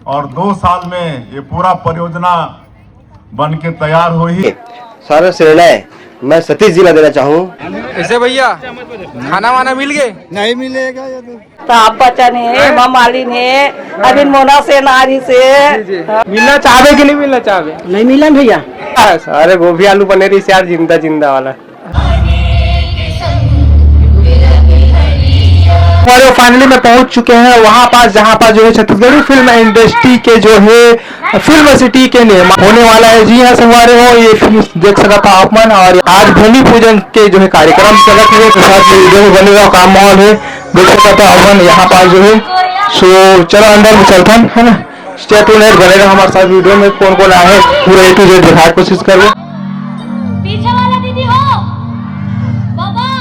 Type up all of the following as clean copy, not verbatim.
और 2 साल में ये पूरा परियोजना बन के तैयार हुई। सारा श्रेय मैं सतीश जिला देना चाहूँ। ऐसे भैया खाना वाना मिल गए? नहीं मिलेगा ये तो आप बच्चन है, माँ मालिन है, अभी मोना से नारी से मिलना चाहवे कि नहीं मिलना चाहवे? नहीं मिला भैया। अरे गोभी आलू पनीर यार जिंदा जिंदा वाला। और फाइनली में पहुंच चुके हैं वहां पास जहां पास जो है छत्तीसगढ़ी फिल्म इंडस्ट्री के जो है फिल्म सिटी के निर्माण होने वाला है। जी हाँ संगवारी हो, ये देख सका था आपमन। और आज भूमि पूजन के जो है कार्यक्रम चलत है, प्रसाद वीडियो में बनेगा काम माहौल है, देख सका था आपमन यहाँ पास जो है। सो चलो अंदर में चलता है ना, स्टे ट्यून्ड बनेगा हमारे साथ वीडियो में। कौन कौन आए पूरा A to Z दिखाने की कोशिश कर रहे। पीछे वाला दीदी हो बाबा।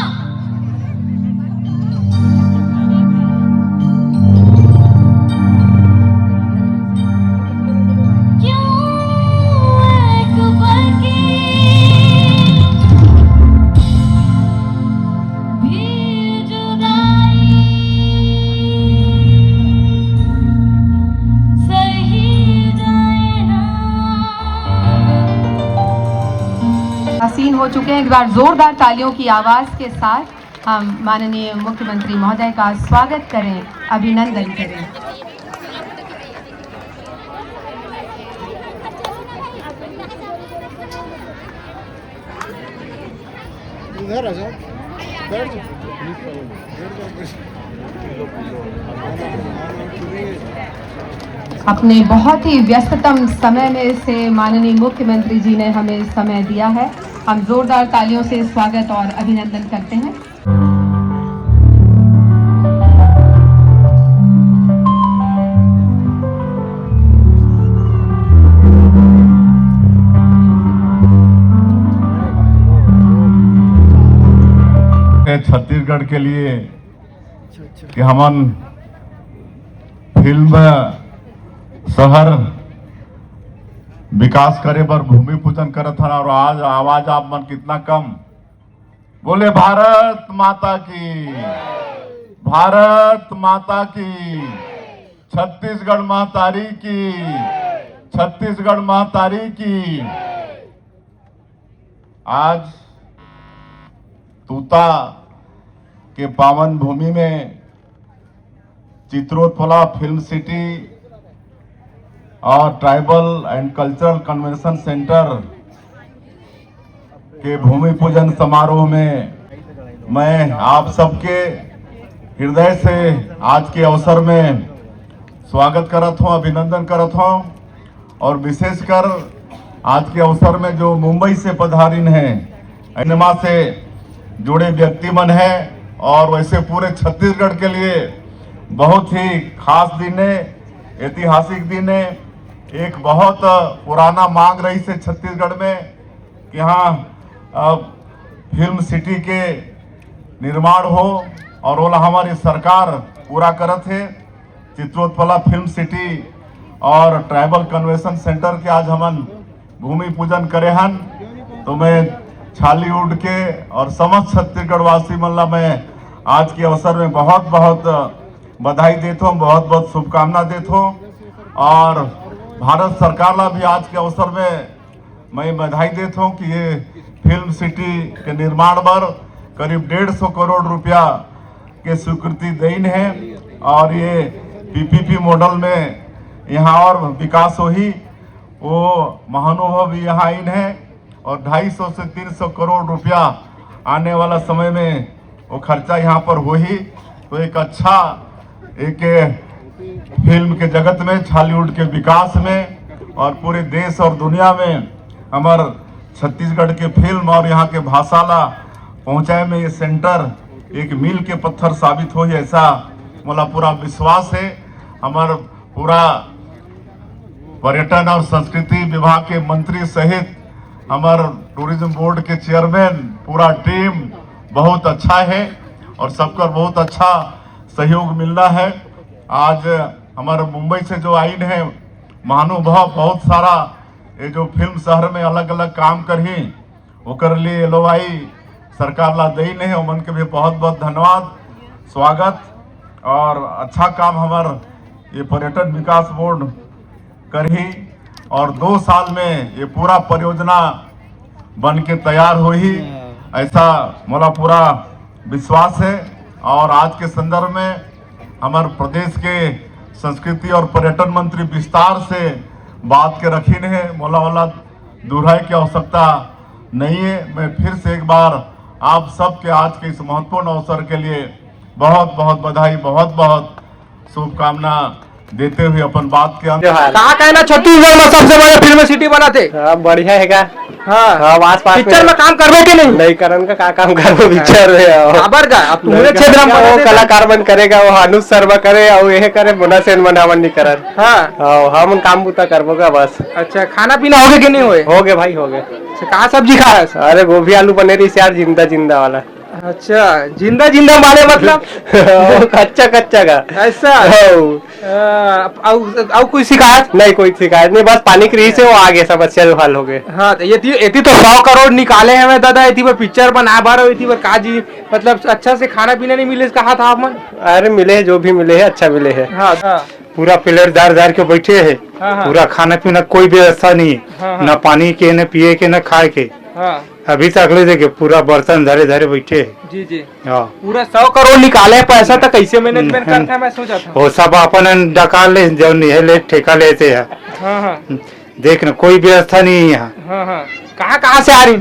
हसीन हो चुके हैं। एक बार जोरदार तालियों की आवाज के साथ हम माननीय मुख्यमंत्री महोदय का स्वागत करें, अभिनंदन करें। इधर आ जाओ, बैठ जाओ। अपने बहुत ही व्यस्ततम समय में से माननीय मुख्यमंत्री जी ने हमें समय दिया है। हम जोरदार तालियों से स्वागत और अभिनंदन करते हैं। छत्तीसगढ़ के लिए कि हमन फिल्म शहर विकास करे पर भूमि पूजन करत हन। और आज आवाज आप मन कितना कम बोले, भारत माता की, भारत माता की, छत्तीसगढ़ महतारी की, छत्तीसगढ़ महतारी की। आज तूता के पावन भूमि में चित्रोत्पला फिल्म सिटी और tribal and cultural convention centre के भूमि पूजन समारोह में मैं आप सबके हृदय से आज के अवसर में स्वागत करत हूं, अभिनंदन करत हूं। और विशेषकर आज के अवसर में जो मुंबई से पधारिन हैं, सिनेमा से जुड़े व्यक्ति मन है, और वैसे पूरे छत्तीसगढ़ के लिए बहुत ही खास दिन है, ऐतिहासिक दिन है। एक बहुत पुराना मांग रही से छत्तीसगढ़ में कि यहाँ फिल्म सिटी के निर्माण हो, और वो हमारी सरकार पूरा करत है। चित्रोत्पला फिल्म सिटी और ट्राइबल कन्वेंशन सेंटर के आज हमन भूमि पूजन करे हन। तो मैं छालीवुड के और समस्त छत्तीसगढ़ वासी मन ला मैं आज के अवसर में बहुत बहुत बधाई देता हूँ, बहुत बहुत शुभकामना देता हूँ। और भारत सरकार ला भी आज के अवसर में मैं बधाई देता हूँ कि ये फिल्म सिटी के निर्माण पर करीब 150 करोड़ रुपया के स्वीकृति देन है। और ये PPP मॉडल में यहाँ और विकास हो ही, वो महानुभव भी यहाँ इन है। और 250 से 300 करोड़ रुपया आने वाला समय में वो खर्चा यहाँ पर हो ही। तो एक अच्छा एक फिल्म के जगत में, छालीवुड के विकास में और पूरे देश और दुनिया में हमार छत्तीसगढ़ के फिल्म और यहाँ के भाषा ला पहुँचाए में ये सेंटर एक मील के पत्थर साबित हो, ऐसा मोला पूरा विश्वास है। हमार पूरा पर्यटन और संस्कृति विभाग के मंत्री सहित हमार टूरिज्म बोर्ड के चेयरमैन, पूरा टीम बहुत अच्छा है और सबका बहुत अच्छा सहयोग मिल रहा है। आज हमारे मुंबई से जो आइन है महानुभव बहुत सारा, ये जो फिल्म शहर में अलग अलग काम करही ओकर लिए LOI सरकार ला दई नहीं, उमन के भी बहुत बहुत धन्यवाद, स्वागत। और अच्छा काम हमार ये पर्यटन विकास बोर्ड करही और 2 साल में ये पूरा परियोजना बन के तैयार हुई, ऐसा मोला पूरा विश्वास है। और आज के संदर्भ में हमारे प्रदेश के संस्कृति और पर्यटन मंत्री विस्तार से बात के रखी है, मोला वाला दोहराए की आवश्यकता नहीं है। मैं फिर से एक बार आप सबके आज के इस महत्वपूर्ण अवसर के लिए बहुत बहुत बधाई, बहुत बहुत शुभकामना देते हुए अपन बात के अंत कहा कहना छत्तीसगढ़ में सबसे बड़े फिल्म सिटी बनाते। बढ़िया है का हाँ आस पास पिक्चर में काम करबे कि नहीं करण का काम करो पिक्चर में खबर का अब तुम्हारे क्षेत्र में वो कलाकार बन करेगा, वो अनुज शर्मा करे और ये करे मुन्ना सेन बनावन नहीं करन। हाँ हम काम बुता करबो का बस। अच्छा खाना पीना हो गया कि नहीं हुए? हो गए भाई हो गए। अच्छा कहाँ सब्जी खाया? अरे गोभी आलू पनीर से यार जिंदा जिंदा वाला। अच्छा जिंदा जिंदा वाले मतलब कच्चा कच्चा का ऐसा और कोई शिकायत नहीं, कोई शिकायत नहीं, बस पानी की रही से वो आगे समस्या जो हल हो गए। हाँ तो ये तो 100 करोड़ निकाले हैं दादा, ये पर पिक्चर बना बार ये काजी मतलब अच्छा से खाना पीना नहीं मिले कहा था आप मन? अरे मिले है, जो भी मिले है अच्छा मिले है। हाँ पूरा पिलर दार के बैठे है। हाँ। पूरा खाना पीना कोई व्यवस्था नहीं, हाँ। न पानी के न पिए के न खाए के। हाँ अभी तक ले देखे पूरा बर्तन धरे धरे बैठे है। जी जी हाँ पूरा 100 करोड़ निकाले पैसा तो कैसे मैनेजमेंट करता है मैं सोचा था। वो सब अपन डकाल ले जो नहीं ले ठेका लेते हैं। हाँ हाँ देख न कोई व्यवस्था नहीं है यहाँ। हाँ हाँ कहाँ से आ रही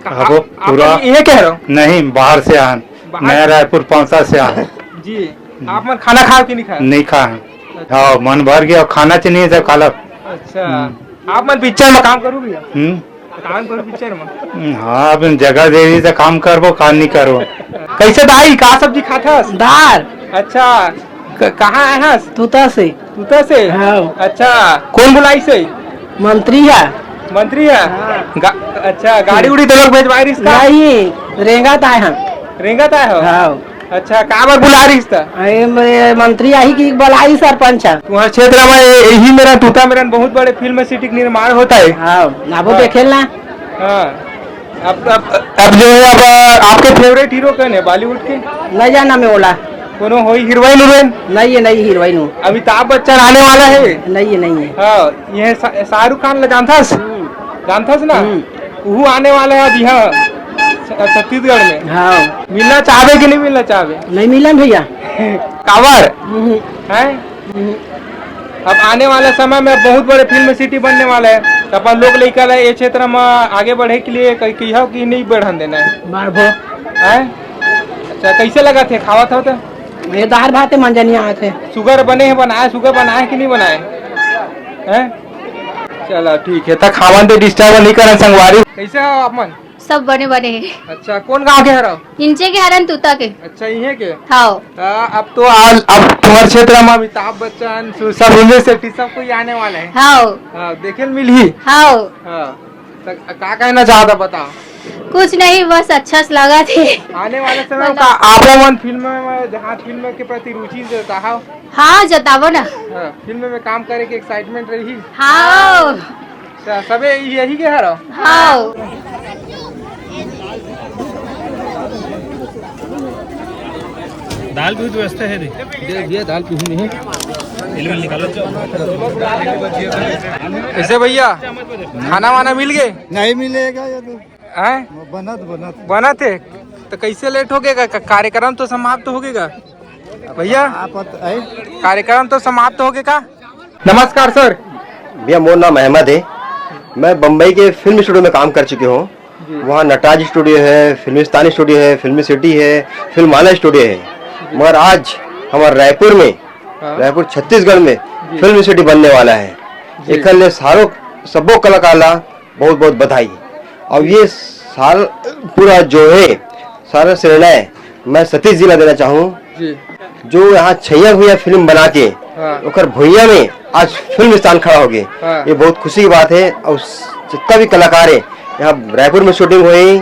अब वो पूरा ये कह रहा हूँ नहीं बाहर से आन, नया रायपुर पहुंचा से आन। जी आप मन खाना खाओ कि नहीं खाओ? नहीं खा। हाँ मन भर गया, खाना चाहिए जब खालक। अच्छा आप मन पिक्चर में काम करो भैया? काम करो पिक्चर में? हाँ अब जगह दे दी तो काम करबो, काम नहीं करो। कैसे दाई कहा सब्जी खाता? दाल। अच्छा कहाँ आए हैं? तूता से। तूता से? हाँ। अच्छा कौन बुलाई से? मंत्री है। मंत्री है? अच्छा गाड़ी उड़ी तो लोग भेजवाई रही इसका? नहीं रेंगात आए हैं। रेंगात आए हो? हाँ। अच्छा कहाँ पर बुला रही इसका? मंत्री आई की बुलाई सरपंच है। तुम्हारे क्षेत्र में यही मेरा तूता मेरा बहुत बड़े फिल्म सिटी का निर्माण होता है। हाँ वो देखे ना। हाँ अब जो है अब आपके फेवरेट हीरो कौन है बॉलीवुड के? नहीं जाना मैं बोला कोनो हो हीरोइन हीरोइन? नहीं है, नहीं हीरोइन हूँ। अमिताभ बच्चन आने वाला है? नहीं है, नहीं है। हाँ ये शाहरुख खान जानथस ना? वो आने वाला है अब यहाँ छत्तीसगढ़ में। हाँ मिलना चाहवे कि नहीं मिलना चाहवे? नहीं मिलन भैया। कावर है? अब आने वाले समय में बहुत बड़े फिल्म सिटी बनने वाला है, तो अपन लोग लेकर ये क्षेत्र में आगे बढ़े के लिए कही कि नहीं बढ़न देना है? बढ़ो है? अच्छा कैसे लगा थे खावा था तो? ये दाल भात मंजनी आए थे। शुगर बने हैं बनाए, शुगर बनाए कि नहीं बनाए हैं? चलो ठीक है तो खावन तो डिस्टर्ब नहीं करें संगवारी। कैसे हो आप मन? सब बने बने हैं। अच्छा कौन गाँव के रहो? इंचे के हरन तूता के। अच्छा ये के हाँ अब तो अब तुम्हारे क्षेत्र में अमिताभ बच्चन सब शेट्टी सब कोई आने वाले हैं। हाँ देखे मिली। हाँ तो क्या कहना चाहता बताओ? कुछ नहीं बस अच्छा से लगा थे। आने वाले समय में आप मन फिल्म में जहाँ फिल्म के प्रति रुचि देता है? हाँ जतावो ना। फिल्म में काम करे के एक्साइटमेंट रही? हाँ सबे यही के हरो? हाँ दाल भी व्यवस्था है दे दाल पीहू नहीं निकालो। ऐसे भैया खाना वाना मिल गए? नहीं मिलेगा ये तो हैं? बना थे तो कैसे लेट हो गएगा? कार्यक्रम तो समाप्त हो गएगा भैया। कार्यक्रम तो समाप्त हो गएगा। नमस्कार सर। भैया मोर नाम अहमद है, मैं बम्बई के फिल्म स्टूडियो में काम कर चुके हूँ। वहाँ नटराज स्टूडियो है, फिल्मिस्तानी स्टूडियो है, फिल्मी सिटी है, फिल्माला स्टूडियो है। मगर आज हमारे रायपुर में रायपुर छत्तीसगढ़ में फिल्म सिटी बनने वाला है। एक सारों सबो कलाकार ला बहुत बहुत बधाई। और ये साल पूरा जो है सारा श्रेय मैं सतीश जी ला देना चाहूँ, जो यहाँ छैया भैया फिल्म बना के उकर भैया में आज फिल्म स्थान खड़ा हो गए। ये बहुत खुशी की बात है। और जितना भी कलाकार है यहाँ रायपुर में शूटिंग हुई,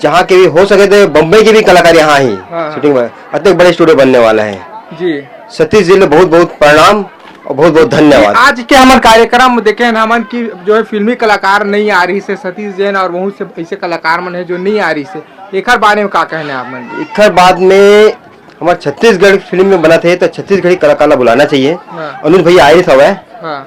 जहाँ के भी हो सके तो बम्बई के भी कलाकार यहाँ ही शूटिंग में अत्यंत बड़े स्टूडियो बनने वाला है जी। सतीश जी ने बहुत बहुत प्रणाम और बहुत बहुत धन्यवाद। आज के हमारे कार्यक्रम देखे हमन की जो है फिल्मी कलाकार नहीं आ रही से सतीश जैन और बहुत से ऐसे कलाकार मन है जो नहीं आ रही से, एक बारे में क्या कहना है आप मन? एक बाद में हमारे छत्तीसगढ़ फिल्म में बना थे तो छत्तीसगढ़ी कलाकार बुलाना चाहिए। हाँ। अनुज भैया आयरिस हवा है हाँ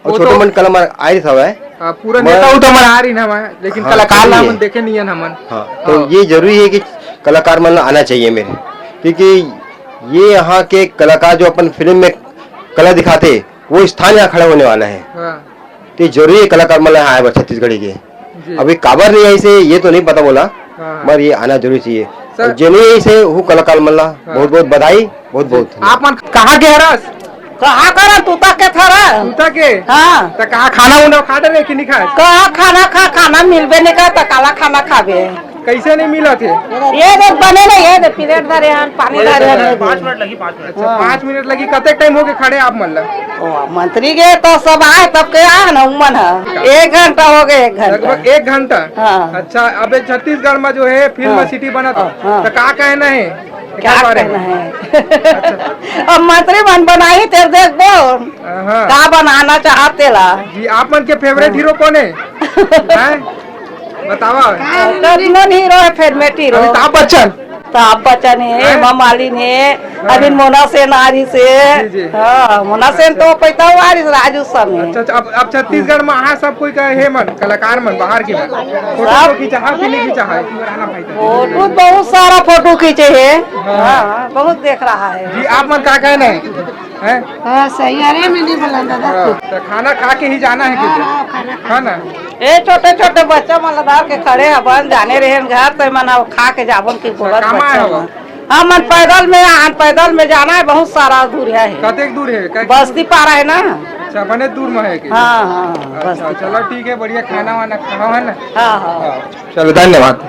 और वो छोटे तो- मन कलाकार आयरिस हवा है। हाँ, पूरा नेता तो मन आ रही ना मैं, लेकिन हाँ, कलाकार ला सही मन है। देखे नहीं है ना मन। हाँ तो ये जरूरी है कि कलाकार मन आना चाहिए मेरे, क्योंकि ये यहाँ के कलाकार जो अपन फिल्म में कला दिखाते वो स्थान यहाँ खड़ा होने वाला है। हाँ, तो ये जरूरी है कलाकार मतलब यहाँ आए छत्तीसगढ़ी के। जी। अभी काबर नहीं आई से ये तो नहीं पता बोला, हाँ। मगर ये आना जरूरी चाहिए। सर- और जेनुई से वो कलाकार मल्ला बहुत बहुत बधाई, बहुत बहुत आप मन कहाँ के हरस? कहाँ करा तूता के थरा तूता के? हाँ तो कहाँ खाना उना खा डरे कि नहीं खाए? कहाँ खाना खाना मिलबे नहीं का तो काला खाना खाबे। कैसे नहीं मिला थे? ये देख बने नहीं ये देख प्लेट धरे हैं पानी धरे हैं 5 मिनट लगी 5 मिनट अच्छा 5 मिनट लगी। कते टाइम हो गए खड़े आप मन ला? ओ, मंत्री के तो सब आए तब के आए ना उमन है 1 घंटा हो गए 1 घंटा लगभग 1 घंटा। हाँ। अच्छा अबे छत्तीसगढ़ में जो है फिल्म हाँ। सिटी बना था, हाँ। तो क्या कहना है? क्या एकरा बारे कहना में? है अब मंत्री बन बनाई तेरे देख बोल हाँ। का बनाना चाहते ला जी आप मन के फेवरेट हीरो कौन है? हैं? बतावा। कौन हीरो है फिर मेटी हीरो अमिताभ बच्चन। अमिताभ बच्चन है हैं? हेमा मालिनी है अभी मोना सेन आ रही से जी, जी। हाँ मोना सेन तो पैसा आ रही राजू सब में अच्छा अब छत्तीसगढ़ में यहाँ सब कोई का है मन कलाकार मन बाहर के मन फोटो सब- तो खींचा है कि नहीं खींचा है? फोटो बहुत सारा फोटो खींचे है हाँ बहुत देख रहा है जी आप मन क्या कहना है? हैं? सही अरे मैं नहीं बोला दादा तो खाना खा के ही जाना है किधर? खाना ए छोटे छोटे बच्चा मन धार के खड़े हवन जाने रहे घर तो मन खा के जावन की बोलत कहाँ आए बच्चा हो? मन हाँ मन पैदल में जाना है बहुत सारा दूर है कतेक दूर है? बस्ती पारा है ना अच्छा बने दूर में है कि? हाँ हाँ अच्छा चलो ठीक है बढ़िया खाना वाना खाओ है ना। हाँ हाँ चलो धन्यवाद।